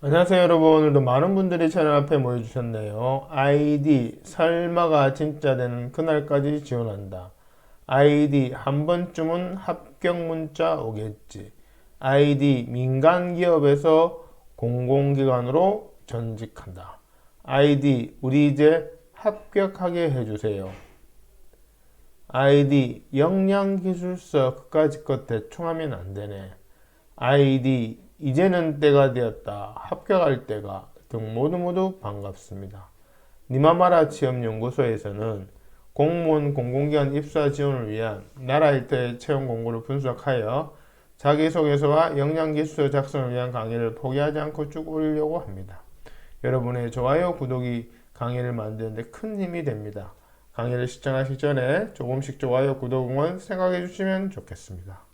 안녕하세요 여러분. 오늘도 많은 분들이 채널 앞에 모여주셨네요. 아이디 설마가 진짜 되는 그날까지 지원한다. 아이디 한 번쯤은 합격 문자 오겠지. 아이디 민간 기업에서 공공기관으로 전직한다. 아이디 우리 이제 합격하게 해주세요. 아이디 역량기술서 그까짓 것 대충 하면 안 되네. 아이디 이제는 때가 되었다. 합격할 때가 등 모두 반갑습니다. 니마마라 취업연구소에서는 공무원 공공기관 입사 지원을 위한 나라 일대 채용 공고를 분석하여 자기소개서와 역량기술서 작성을 위한 강의를 포기하지 않고 쭉 올리려고 합니다. 여러분의 좋아요, 구독이 강의를 만드는 데 큰 힘이 됩니다. 강의를 시청하시기 전에 조금씩 좋아요, 구독, 응원 생각해 주시면 좋겠습니다.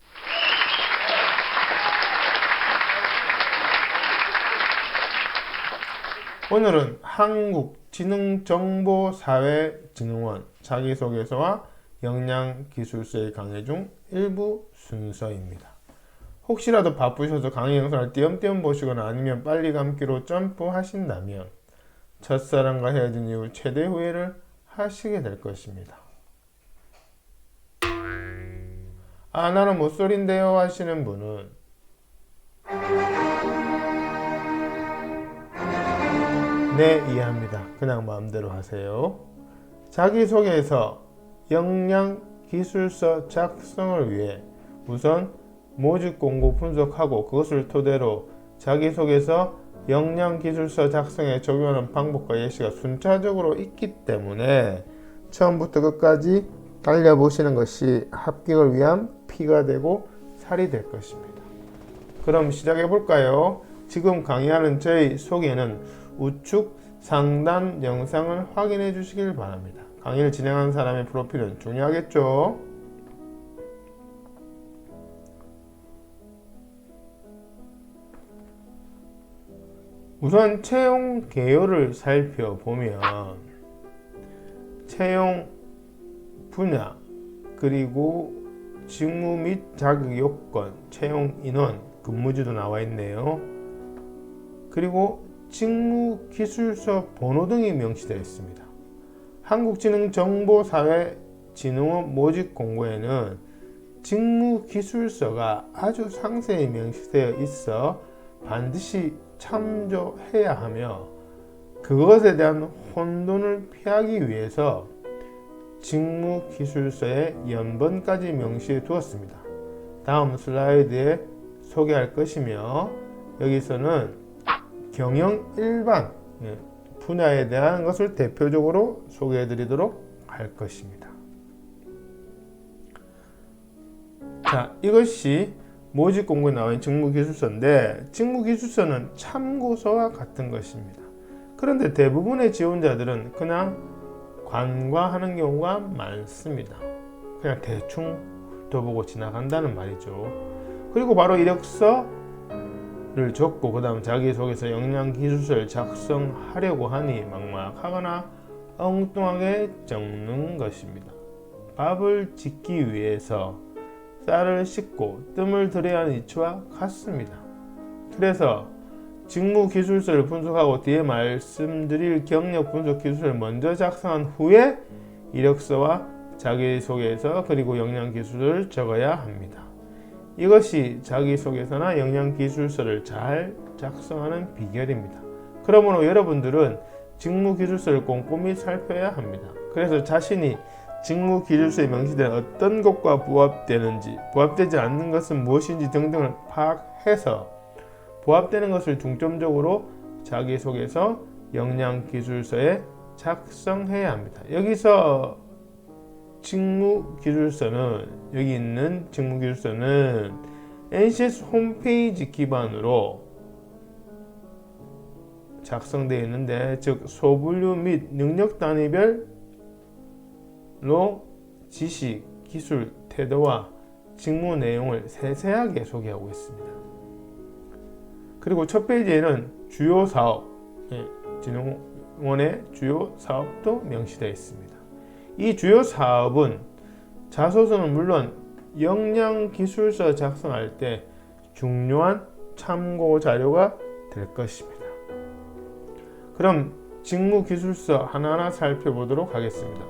오늘은 한국지능정보사회진흥원 자기소개서와 역량기술서의 강의 중 일부 순서입니다. 혹시라도 바쁘셔서 강의 영상을 띄엄띄엄 보시거나 아니면 빨리 감기로 점프하신다면 첫사랑과 헤어진 이후 최대 후회를 하시게 될 것입니다. 아, 나는 못소린데요 하시는 분은 네, 이해합니다. 그냥 마음대로 하세요. 자기소개서 역량기술서 작성을 위해 우선 모집공고 분석하고 그것을 토대로 자기소개서 역량기술서 작성에 적용하는 방법과 예시가 순차적으로 있기 때문에 처음부터 끝까지 달려보시는 것이 합격을 위한 피가 되고 살이 될 것입니다. 그럼 시작해 볼까요? 지금 강의하는 저의 소개는 우측 상단 영상을 확인해 주시길 바랍니다. 강의를 진행하는 사람의 프로필은 중요하겠죠? 우선 채용 개요를 살펴보면 채용 분야, 그리고 직무 및 자격 요건, 채용 인원, 근무지도 나와 있네요. 그리고 직무기술서 번호 등이 명시되어 있습니다. 한국지능정보사회진흥원 모집 공고에는 직무기술서가 아주 상세히 명시되어 있어 반드시 참조해야 하며 그것에 대한 혼돈을 피하기 위해서 직무기술서의 연번까지 명시해 두었습니다. 다음 슬라이드에 소개할 것이며 여기서는 경영 일반 분야에 대한 것을 대표적으로 소개해 드리도록 할 것입니다. 자, 이것이 모집 공고에 나와 있는 직무기술서인데 직무기술서는 참고서와 같은 것입니다. 그런데 대부분의 지원자들은 그냥 관과하는 경우가 많습니다. 그냥 대충 둬보고 지나간다는 말이죠. 그리고 바로 이력서 를 적고 그 다음 자기소개서 역량기술서를 작성하려고 하니 막막하거나 엉뚱하게 적는 것입니다. 밥을 짓기 위해서 쌀을 씻고 뜸을 들여야 하는 이치와 같습니다. 그래서 직무기술서를 분석하고 뒤에 말씀드릴 경력분석기술서를 먼저 작성한 후에 이력서와 자기소개서 그리고 역량기술서를 적어야 합니다. 이것이 자기소개서나 역량기술서를 잘 작성하는 비결입니다. 그러므로 여러분들은 직무기술서를 꼼꼼히 살펴야 합니다. 그래서 자신이 직무기술서에 명시된 어떤 것과 부합되는지, 부합되지 않는 것은 무엇인지 등등을 파악해서 부합되는 것을 중점적으로 자기소개서, 역량기술서에 작성해야 합니다. 여기서 직무기술서는 여기 있는 직무기술서는 NCS 홈페이지 기반으로 작성되어 있는데 즉 소분류 및 능력 단위별로 지식, 기술, 태도와 직무 내용을 세세하게 소개하고 있습니다. 그리고 첫 페이지에는 주요 사업, 진흥원의 주요 사업도 명시되어 있습니다. 이 주요 사업은 자소서는 물론 역량기술서 작성할 때 중요한 참고 자료가 될 것입니다. 그럼 직무기술서 하나하나 살펴보도록 하겠습니다.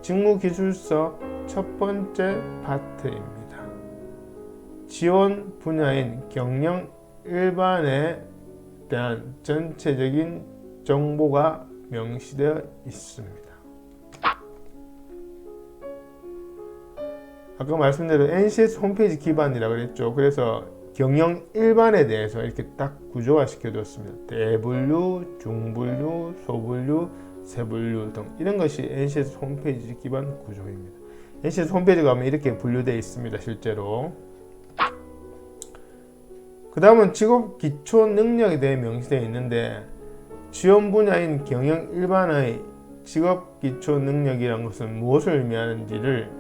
직무기술서 첫 번째 파트입니다. 지원 분야인 경영 일반에 대한 전체적인 정보가 명시되어 있습니다. 아까 말씀드린 NCS 홈페이지 기반이라고 그랬죠. 그래서 경영 일반에 대해서 이렇게 딱 구조화 시켜뒀습니다. 대분류, 중분류, 소분류, 세분류 등 이런 것이 NCS 홈페이지 기반 구조입니다. NCS 홈페이지 가면 이렇게 분류되어 있습니다. 실제로. 그 다음은 직업 기초 능력에 대해 명시되어 있는데 지원 분야인 경영 일반의 직업 기초 능력이라는 것은 무엇을 의미하는지를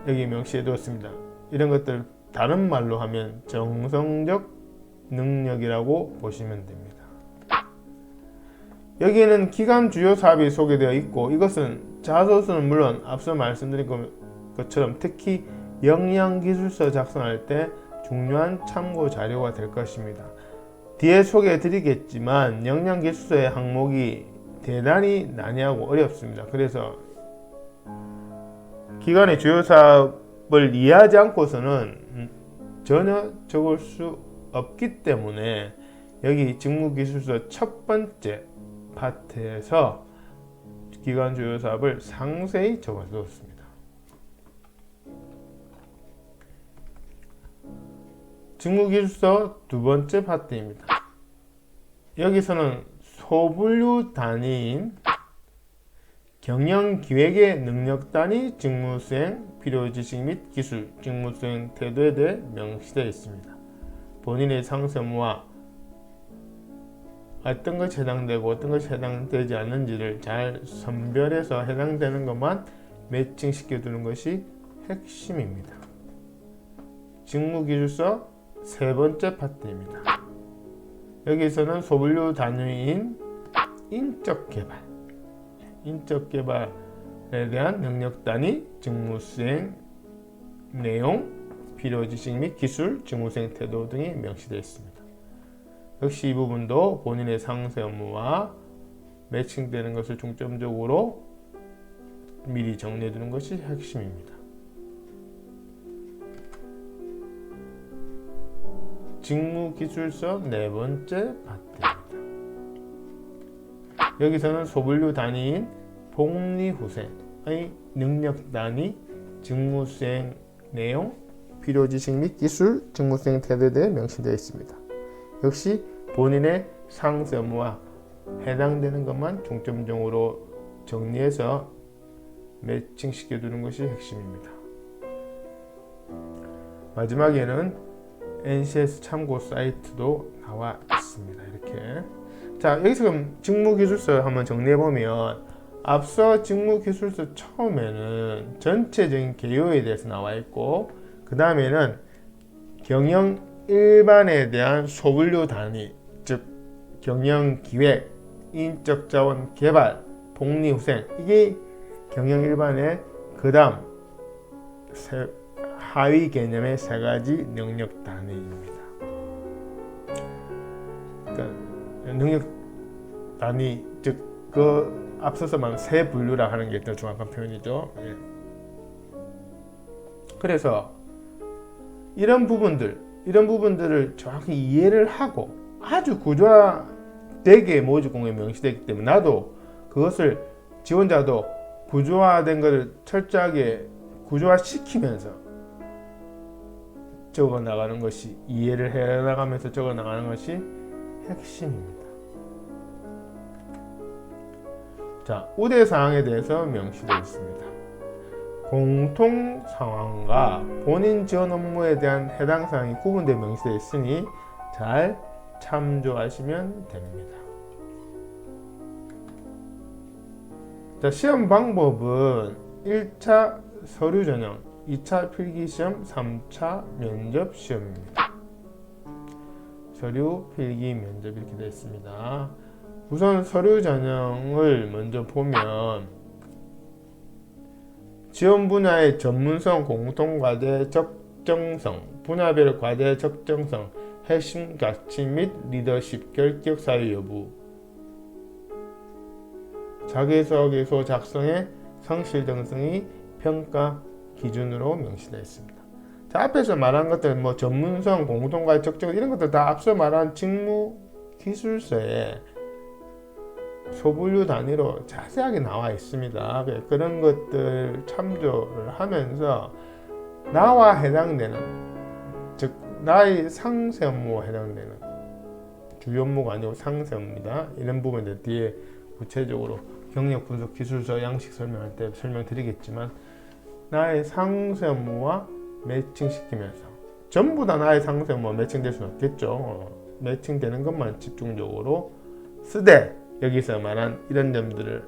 여기 명시해 두었습니다. 이런 것들 다른 말로 하면 정성적 능력이라고 보시면 됩니다. 여기에는 기간 주요 사업이 소개되어 있고 이것은 자소서는 물론 앞서 말씀드린 것처럼 특히 역량기술서 작성할 때 중요한 참고 자료가 될 것입니다. 뒤에 소개해 드리겠지만 역량기술서의 항목이 대단히 난해하고 어렵습니다. 그래서 기관의 주요 사업을 이해하지 않고서는 전혀 적을 수 없기 때문에 여기 직무기술서 첫 번째 파트에서 기관 주요 사업을 상세히 적어두었습니다. 직무기술서 두 번째 파트입니다. 여기서는 소분류 단위인 경영기획의 능력 단위 직무수행 필요지식 및 기술, 직무수행 태도에 대해 명시되어 있습니다. 본인의 상세 업무와 어떤 것이 해당되고 어떤 것이 해당되지 않는지를 잘 선별해서 해당되는 것만 매칭시켜 두는 것이 핵심입니다. 직무기술서 세 번째 파트입니다. 여기서는 소분류 단위인 인적개발에 대한 능력 단위, 직무수행 내용, 필요지식 및 기술, 직무수행 태도 등이 명시되어 있습니다. 역시 이 부분도 본인의 상세 업무와 매칭되는 것을 중점적으로 미리 정리해 두는 것이 핵심입니다. 직무기술서 네 번째 파트입니다. 여기서는 소분류 단위인 복리후생의 능력 단위, 직무수행 내용, 필요지식 및 기술, 직무수행 태도에 대해 명시되어 있습니다. 역시 본인의 상세 업무와 해당되는 것만 중점적으로 정리해서 매칭시켜 두는 것이 핵심입니다. 마지막에는 NCS 참고 사이트도 나와 있습니다. 이렇게. 자, 여기서 그럼 직무기술서 한번 정리해보면 앞서 직무기술서 처음에는 전체적인 개요에 대해서 나와 있고 그 다음에는 경영 일반에 대한 소분류 단위, 즉 경영기획, 인적자원 개발, 복리후생 이게 경영 일반의 그 다음 하위 개념의 세 가지 능력 단위입니다. 그러니까 능력 단위, 즉 그 앞서서 말한 세 분류라 하는 게 더 정확한 표현이죠. 예. 그래서 이런 부분들을 정확히 이해를 하고 아주 구조화되게 모집 공고에 명시되기 때문에 나도 그것을 지원자도 구조화된 것을 철저하게 구조화시키면서 적어 나가는 것이 이해를 해 나가면서 적어 나가는 것이 핵심입니다. 자, 우대 사항에 대해서 명시되어 있습니다. 공통 상황과 본인 지원 업무에 대한 해당 사항이 구분되어 명시되어 있으니 잘 참조하시면 됩니다. 자, 시험 방법은 1차 서류 전형, 2차 필기시험, 3차 면접 시험입니다. 서류, 필기, 면접 이렇게 되어 있습니다. 우선 서류 전형을 먼저 보면 지원 분야의 전문성, 공통과제 적정성, 분야별 과제 적정성, 핵심 가치 및 리더십, 결격 사유 여부 자기소개서 작성의 성실 등등이 평가 기준으로 명시되어 있습니다. 자, 앞에서 말한 것들 뭐 전문성, 공통과의 적정 이런 것들 다 앞서 말한 직무 기술서에 소분류 단위로 자세하게 나와 있습니다. 그런 것들 참조를 하면서 나와 해당되는, 즉 나의 상세 업무와 해당되는, 주요 업무가 아니고 상세 업무입니다. 이런 부분들 뒤에 구체적으로 경력 분석 기술서 양식 설명할 때 설명드리겠지만, 나의 상세 업무와 매칭시키면서, 전부 다 나의 상세 업무와 매칭될 수는 없겠죠. 매칭되는 것만 집중적으로 쓰되 여기서 말한 이런 점들을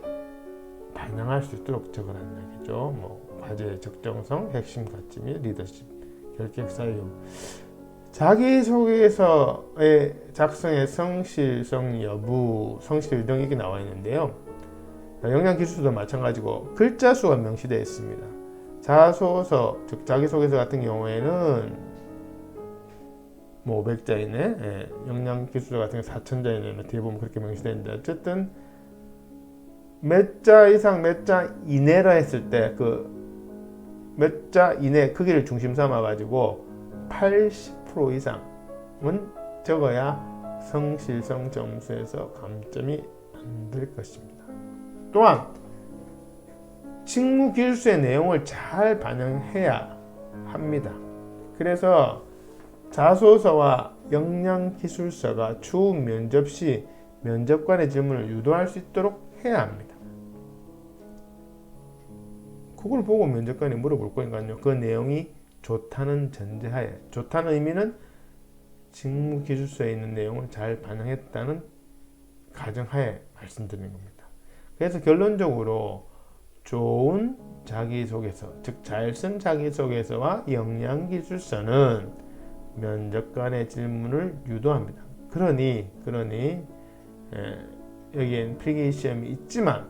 반영할 수 있도록 적으라는 얘기죠. 뭐 과제의 적정성, 핵심 가치 및 리더십, 결격사의 요구. 자기소개서의 작성의 성실성 여부, 성실 등 이게 나와 있는데요. 역량기술서도 마찬가지고 글자 수가 명시되어 있습니다. 자소서, 즉 자기소개서 같은 경우에는 뭐 500자 이내, 역량기술서 같은 경우 4000자 이내 뒤에 보면 그렇게 명시되어 있는데, 어쨌든 몇 자 이상 몇 자 이내라 했을 때 그 몇 자 이내 크기를 중심 삼아 가지고 80% 이상은 적어야 성실성 점수에서 감점이 안 될 것입니다. 또한 직무 기술서의 내용을 잘 반영해야 합니다. 그래서 자소서와 역량기술서가 추후 면접 시 면접관의 질문을 유도할 수 있도록 해야 합니다. 그걸 보고 면접관이 물어볼 거니까요. 그 내용이 좋다는 전제하에, 좋다는 의미는 직무기술서에 있는 내용을 잘 반영했다는 가정하에 말씀드리는 겁니다. 그래서 결론적으로 좋은 자기소개서, 즉 잘 쓴 자기소개서와 역량기술서는 면접관의 질문을 유도합니다. 그러니 여기엔 필기시험이 있지만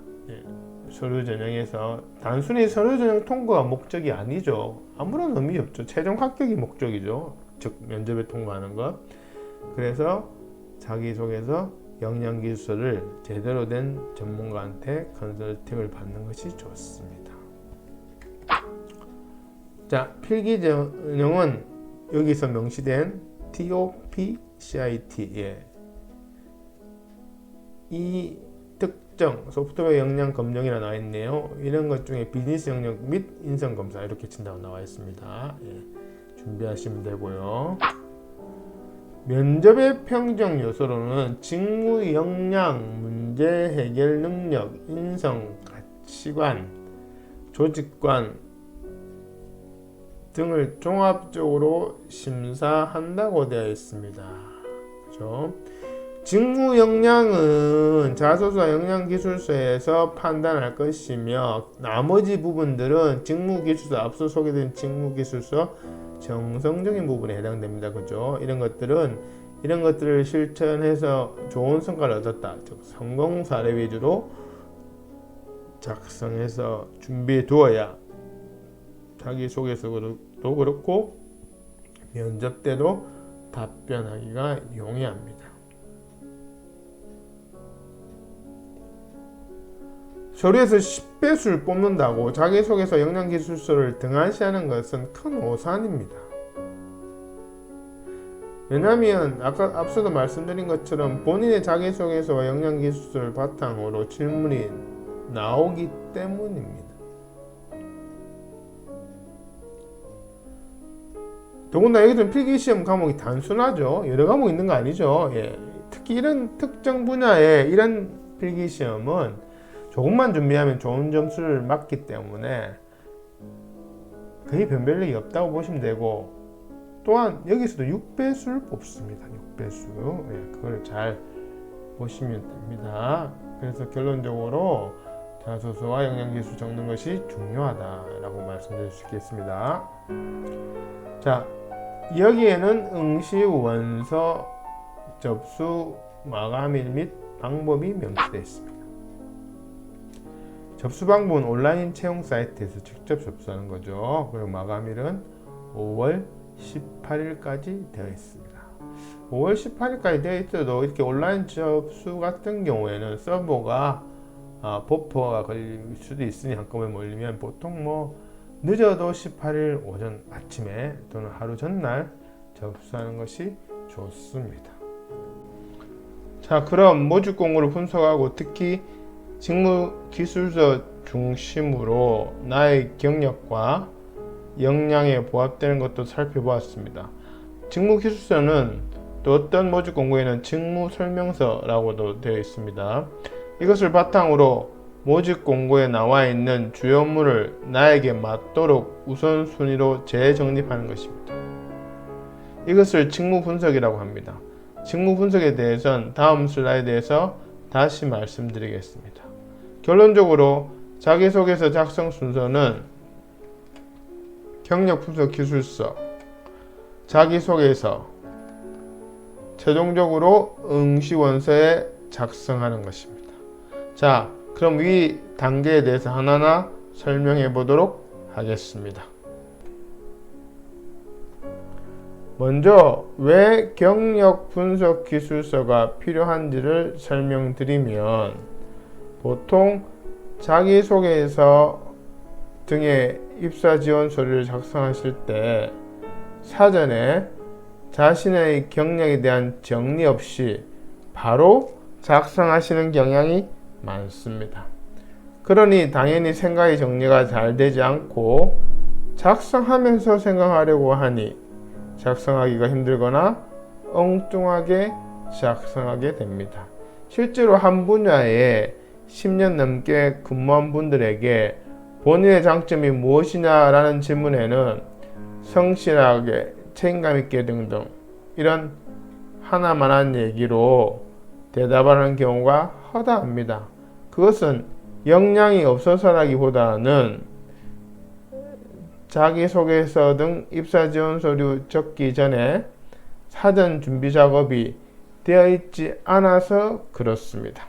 서류 전형에서 단순히 서류 전형 통과가 목적이 아니죠. 아무런 의미 없죠. 최종 합격이 목적이죠. 즉 면접에 통과하는 것. 그래서 자기소개서, 역량기술서를 제대로 된 전문가한테 컨설팅을 받는 것이 좋습니다. 자, 필기 전형은 여기서 명시된 TOP, CIT, 이 특정 소프트웨어 역량 검정이라 나와 있네요. 이런 것 중에 비즈니스 영역 및 인성 검사 이렇게 친다고 나와 있습니다. 준비하시면 되고요. 면접의 평정 요소로는 직무 역량, 문제 해결 능력, 인성, 가치관, 조직관 등을 종합적으로 심사한다고 되어 있습니다. 그렇죠? 직무 역량은 자소서 역량기술서에서 판단할 것이며, 나머지 부분들은 직무기술서, 앞서 소개된 직무기술서 정성적인 부분에 해당됩니다. 그죠? 이런 것들을 실천해서 좋은 성과를 얻었다. 즉 성공 사례 위주로 작성해서 준비해 두어야 자기소개서도 그렇고 면접 때도 답변하기가 용이합니다. 서류에서 10배수를 뽑는다고 자기소개서 역량기술서를 등한시하는 것은 큰 오산입니다. 왜냐하면 앞서도 말씀드린 것처럼 본인의 자기소개서와 역량기술서를 바탕으로 질문이 나오기 때문입니다. 더군다나 여기서는 필기시험 과목이 단순하죠. 여러 과목 있는 거 아니죠. 특히 이런 특정 분야의 이런 필기시험은 조금만 준비하면 좋은 점수를 맞기 때문에 거의 변별력이 없다고 보시면 되고, 또한 여기서도 6배수를 뽑습니다. 6배수. 그걸 잘 보시면 됩니다. 그래서 결론적으로 자소서와 역량기술 적는 것이 중요하다라고 말씀드릴 수 있겠습니다. 자, 여기에는 응시 원서 접수 마감일 및 방법이 명시되어 있습니다. 접수 방법은 온라인 채용 사이트에서 직접 접수하는 거죠. 그리고 마감일은 5월 18일까지 되어 있습니다. 5월 18일까지 되어 있어도 이렇게 온라인 접수 같은 경우에는 서버가 보포가 걸릴 수도 있으니 한꺼번에 몰리면 보통 뭐 늦어도 18일 오전 아침에 또는 하루 전날 접수하는 것이 좋습니다. 자, 그럼 모집 공고를 분석하고 특히 직무기술서 중심으로 나의 경력과 역량에 부합되는 것도 살펴보았습니다. 직무기술서는 또 어떤 모집 공고에는 직무설명서라고도 되어 있습니다. 이것을 바탕으로 모집 공고에 나와 있는 주요 업무를 나에게 맞도록 우선순위로 재정립하는 것입니다. 이것을 직무 분석이라고 합니다. 직무 분석에 대해서는 다음 슬라이드에서 다시 말씀드리겠습니다. 결론적으로 자기소개서 작성 순서는 경력 분석 기술서, 자기소개서, 최종적으로 응시원서에 작성하는 것입니다. 자, 그럼 위 단계에 대해서 하나하나 설명해 보도록 하겠습니다. 먼저 왜 경력 분석 기술서가 필요한지를 설명드리면, 보통 자기소개서 등의 입사 지원 서류를 작성하실 때 사전에 자신의 경력에 대한 정리 없이 바로 작성하시는 경향이 많습니다. 그러니 당연히 생각의 정리가 잘 되지 않고 작성하면서 생각하려고 하니 작성하기가 힘들거나 엉뚱하게 작성하게 됩니다. 실제로 한 분야에 10년 넘게 근무한 분들에게 본인의 장점이 무엇이냐라는 질문에는 성실하게, 책임감 있게 등등 이런 하나만한 얘기로 대답하는 경우가 허다합니다. 그것은 역량이 없어서라기보다는 자기소개서 등 입사지원 서류 적기 전에 사전 준비 작업이 되어 있지 않아서 그렇습니다.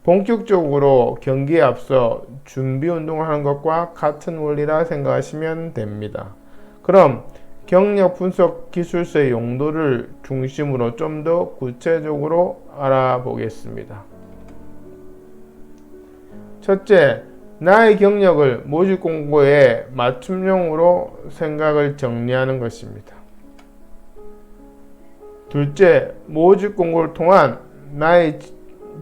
본격적으로 경기에 앞서 준비 운동을 하는 것과 같은 원리라 생각하시면 됩니다. 그럼 경력 분석 기술서의 용도를 중심으로 좀 더 구체적으로 알아보겠습니다. 첫째, 나의 경력을 모집 공고에 맞춤형으로 생각을 정리하는 것입니다. 둘째, 모집 공고를 통한 나의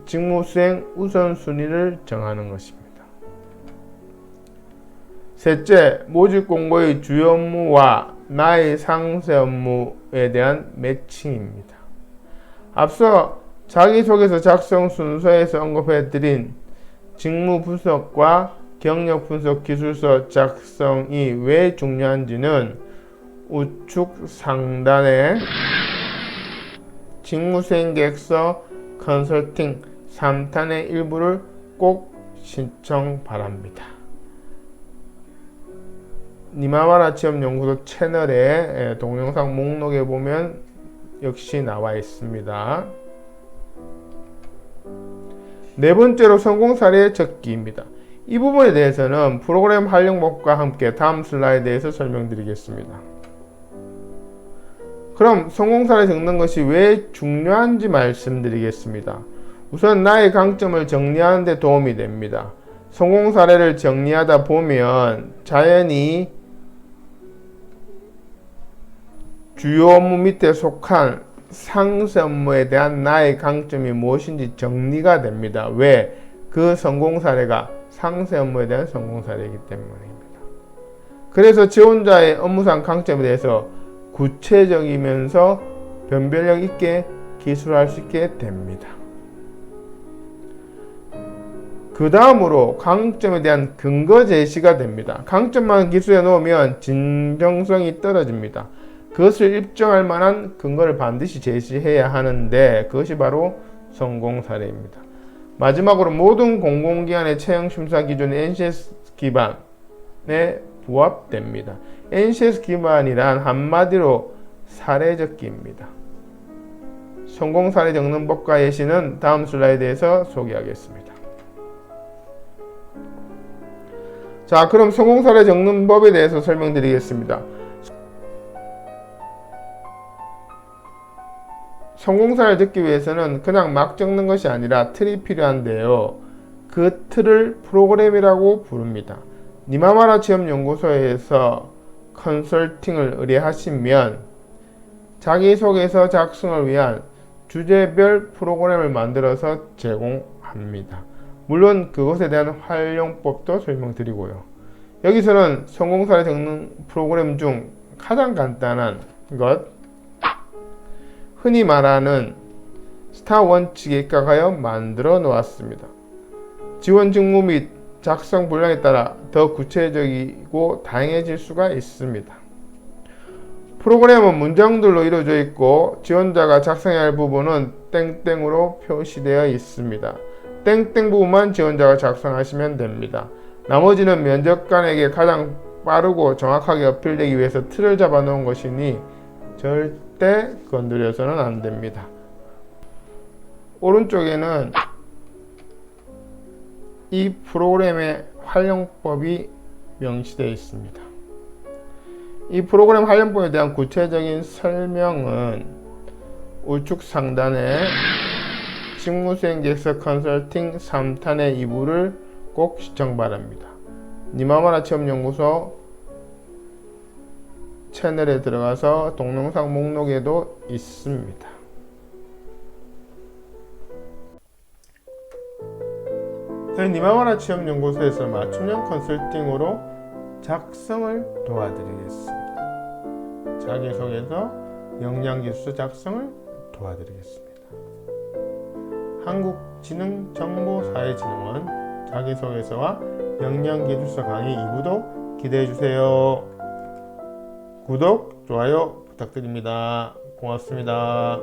직무수행 우선순위를 정하는 것입니다. 셋째, 모집 공고의 주요 업무와 나의 상세 업무에 대한 매칭입니다. 앞서 자기소개서 작성 순서에서 언급해드린 직무 분석과 경력 분석 기술서 작성이 왜 중요한지는 우측 상단에 직무수행 계획서 컨설팅 3탄의 일부를 꼭 신청 바랍니다. 니마와라 취업연구소 채널의 동영상 목록에 보면 역시 나와 있습니다. 네 번째로 성공 사례 적기입니다. 이 부분에 대해서는 프로그램 활용법과 함께 다음 슬라이드에서 설명드리겠습니다. 그럼 성공 사례 적는 것이 왜 중요한지 말씀드리겠습니다. 우선 나의 강점을 정리하는 데 도움이 됩니다. 성공 사례를 정리하다 보면 자연히 주요 업무 밑에 속한 상세 업무에 대한 나의 강점이 무엇인지 정리가 됩니다. 왜? 그 성공 사례가 상세 업무에 대한 성공 사례이기 때문입니다. 그래서 지원자의 업무상 강점에 대해서 구체적이면서 변별력 있게 기술할 수 있게 됩니다. 그 다음으로 강점에 대한 근거 제시가 됩니다. 강점만 기술해 놓으면 진정성이 떨어집니다. 그것을 입증할 만한 근거를 반드시 제시해야 하는데 그것이 바로 성공 사례입니다. 마지막으로 모든 공공기관의 채용심사 기준은 NCS 기반에 부합됩니다. NCS 기반이란 한마디로 사례 적기입니다. 성공 사례 적는 법과 예시는 다음 슬라이드에서 소개하겠습니다. 자, 그럼 성공 사례 적는 법에 대해서 설명드리겠습니다. 성공 사례를 적기 위해서는 그냥 막 적는 것이 아니라 틀이 필요한데요. 그 틀을 프로그램이라고 부릅니다. 니마마라 취업연구소에서 컨설팅을 의뢰하시면 자기소개서 작성을 위한 주제별 프로그램을 만들어서 제공합니다. 물론 그것에 대한 활용법도 설명드리고요. 여기서는 성공사례 적는 프로그램 중 가장 간단한 것, 흔히 말하는 스타 원칙에 입각하여 만들어 놓았습니다. 지원 직무 및 작성 분량에 따라 더 구체적이고 다양해질 수가 있습니다. 프로그램은 문장들로 이루어져 있고 지원자가 작성해야 할 부분은 땡땡으로 표시되어 있습니다. 땡땡 부분만 지원자가 작성하시면 됩니다. 나머지는 면접관에게 가장 빠르고 정확하게 어필되기 위해서 틀을 잡아 놓은 것이니 절대 건드려서는 안 됩니다. 오른쪽에는 이 프로그램의 활용법이 명시되어 있습니다. 이 프로그램 활용법에 대한 구체적인 설명은 우측 상단에 직무수행 계획서 컨설팅 3탄의 2부를 꼭 시청 바랍니다. 니마마라 취업연구소 채널에 들어가서 동영상 목록에도 있습니다. 저희 니마마라 취업연구소에서 맞춤형 컨설팅으로 작성을 도와드리겠습니다. 자기소개서, 역량기술서 작성을 도와드리겠습니다. 한국지능정보사회진흥원 자기소개서와 역량기술서 강의 2부도 기대해주세요. 구독, 좋아요 부탁드립니다. 고맙습니다.